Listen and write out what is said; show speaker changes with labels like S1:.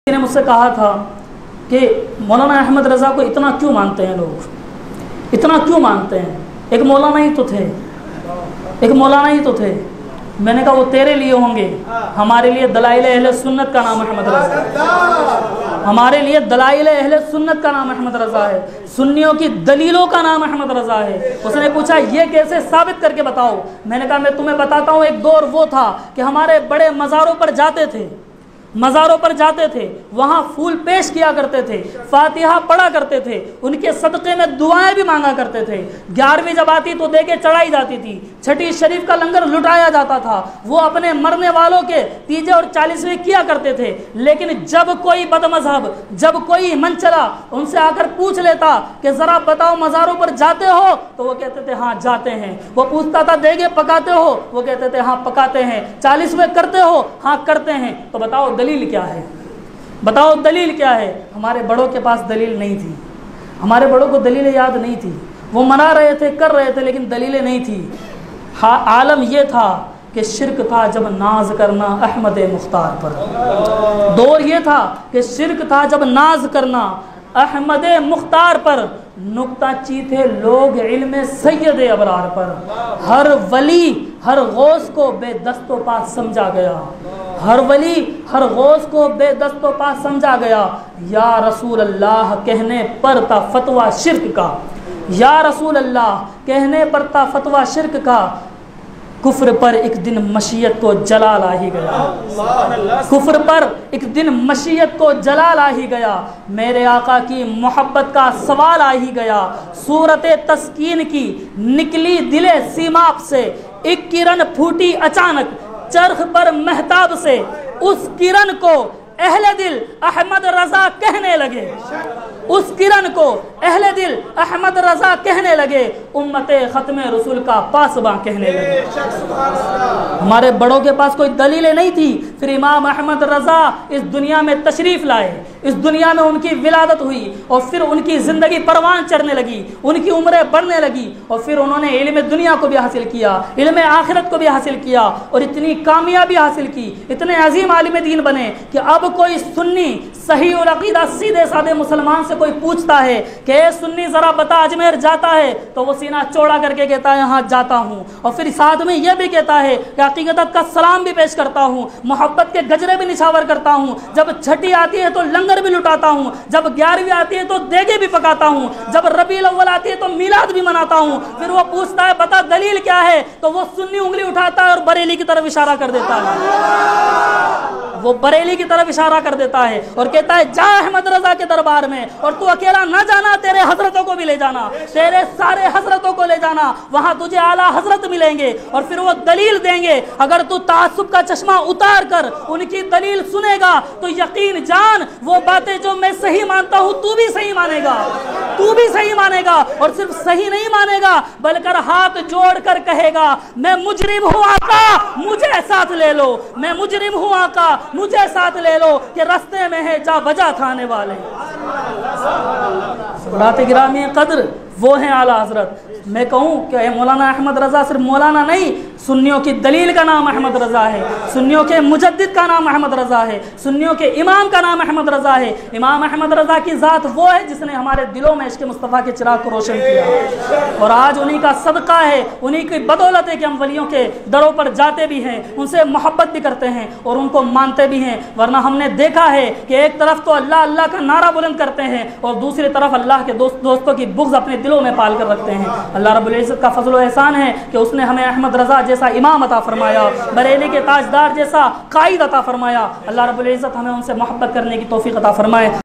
S1: ने मुझसे कहा था कि मौलाना अहमद रज़ा को इतना क्यों मानते हैं लोग, इतना क्यों मानते हैं? एक मौलाना ही तो थे, एक मौलाना ही तो थे। मैंने कहा वो तेरे लिए होंगे, हमारे लिए दलाइल अहले सुन्नत का नाम अहमद रज़ा, हमारे लिए दलाइल अहले सुन्नत का नाम अहमद रज़ा है, सुन्नियों की दलीलों का नाम अहमद रज़ा है। उसने पूछा ये कैसे साबित करके बताओ। मैंने कहा मैं तुम्हें बताता हूँ। एक दौर वो था कि हमारे बड़े मज़ारों पर जाते थे, मज़ारों पर जाते थे, वहाँ फूल पेश किया करते थे, फातिहा पढ़ा करते थे, उनके सदक़े में दुआएं भी मांगा करते थे। 11वीं जब आती तो देके चढ़ाई जाती थी, छठी शरीफ का लंगर लुटाया जाता था। वो अपने मरने वालों के तीजे और 40वें किया करते थे। लेकिन जब कोई बदमज़हब, जब कोई मन चला उनसे आकर पूछ लेता कि ज़रा बताओ मज़ारों पर जाते हो, तो वो कहते थे हाँ जाते हैं। वो पूछता था देगे पकाते हो, वो कहते थे हाँ पकाते हैं। 40वें करते हो, हाँ करते हैं। तो बताओ दलील क्या है, बताओ दलील क्या है? हमारे बड़ों के पास दलील नहीं थी, हमारे बड़ों को दलील याद नहीं थी। वो मना रहे थे, कर रहे थे, लेकिन दलीलें नहीं थी। हाँ, आलम ये था कि शिरक था जब नाज करना अहमद मुख्तार पर। दौर ये था कि शिरक था जब नाज करना अहमद मुख्तार पर। नुक्ताची थे लोग इल्म सैयद अबरार पर। हर वली हर गौस को बेदस्तो पास समझा गया, हर वली हर गौस को बेदस्तो पास समझा गया। या रसूल अल्लाह कहने पर था फतवा शिरक का, या रसूल अल्लाह कहने पर था फतवा शिरक का। कुफ्र पर एक दिन मशीयत को जलाल आ ही गया, कुफ्र पर एक दिन मशीयत को जलाल आ ही गया। मेरे आका की मोहब्बत का सवाल आ ही गया। सूरत तस्कीन की निकली दिले सीमाप से, एक किरण फूटी अचानक चरख पर महताब से। उस किरण को अहले दिल अहमद रज़ा कहने लगे, उस किरण को अहले दिल अहमद रज़ा कहने लगे, उम्मते ख़त्मे रसूल का पासबां कहने लगे। हमारे बड़ों के पास कोई दलीलें नहीं थी। फिर इमाम अहमद रज़ा इस दुनिया में तशरीफ़ लाए, इस दुनिया में उनकी विलादत हुई और फिर उनकी ज़िंदगी परवान चढ़ने लगी, उनकी उम्रें बढ़ने लगी और फिर उन्होंने इल्म दुनिया को भी हासिल किया, इल्म आखिरत को भी हासिल किया और इतनी कामयाबी हासिल की, इतने अजीम आलिम दीन बने कि अब कोई सुन्नी सही और अकीदा सीधे साधे मुसलमान से कोई पूछता है कि सुन्नी ज़रा बता अजमेर जाता है, तो वो सीना चौड़ा करके कहता है हाँ जाता हूँ। और फिर साथ में ये भी कहता है कि हकीकत का सलाम भी पेश करता हूँ, मोहब्बत के गजरे भी निछावर करता हूँ, जब छठी आती है तो लंगर भी लुटाता हूँ, जब 11वीं आती है तो देगे भी पकाता हूँ, जब रबीउल अव्वल आती है तो मिलाद भी मनाता हूँ। फिर वो पूछता है बता दलील क्या है, तो वो सुन्नी उंगली उठाता है और बरेली की तरफ इशारा कर देता है, वो बरेली की तरफ इशारा कर देता है और कहता है जा अहमद रज़ा के दरबार में, और तू अकेला ना जाना, तेरे हजरतों को भी ले जाना, तेरे सारे हजरतों को ले जाना, वहां तुझे आला हजरत मिलेंगे और फिर वो दलील देंगे। अगर तू तासुब का चश्मा उतार कर उनकी दलील सुनेगा तो यकीन जान वो बातें जो मैं सही मानता हूं तू भी सही मानेगा, तू भी सही मानेगा। और सिर्फ सही नहीं मानेगा बल्कि हाथ जोड़ कर कहेगा मैं मुजरिम हूं आका मुझे साथ ले लो, मैं मुजरिम हूं आका मुझे साथ ले लो कि रास्ते में है जा बजा खाने वाले। बरात गिरामी कद्र वो हैं आला हजरत। मैं कहूँ कि मौलाना अहमद रज़ा सिर्फ मौलाना नहीं, सुन्नियों की दलील का नाम अहमद रज़ा है, सुन्नियों के मुजद्दिद का नाम अहमद रज़ा है, सुन्नियों के इमाम का नाम अहमद रज़ा है। इमाम अहमद रज़ा की ज़ात वो है जिसने हमारे दिलों में इश्क़ मुस्तफ़ा के चिराग को रोशन किया और आज उन्हीं का सदका है, उन्हीं की बदौलत है कि हम वलियों के दरों पर जाते भी हैं, उनसे मोहब्बत भी करते हैं और उनको मानते भी हैं। वरना हमने देखा है कि एक तरफ तो अल्लाह अल्लाह का नारा बुलंद करते हैं और दूसरी तरफ अल्लाह के दोस्तों की बुग़्ज़ अपने दिलों में पाल कर रखते हैं। अल्लाह रब्बुल इज़्ज़त का फज़ल व एहसान है कि उसने हमें अहमद रज़ा जैसा इमाम अता फरमाया, बरेली के ताजदार जैसा कायद अता फरमाया। अल्लाह रब्बुल इज़्ज़त हमें उनसे मोहब्बत करने की तौफ़ीक़ अता फरमाए।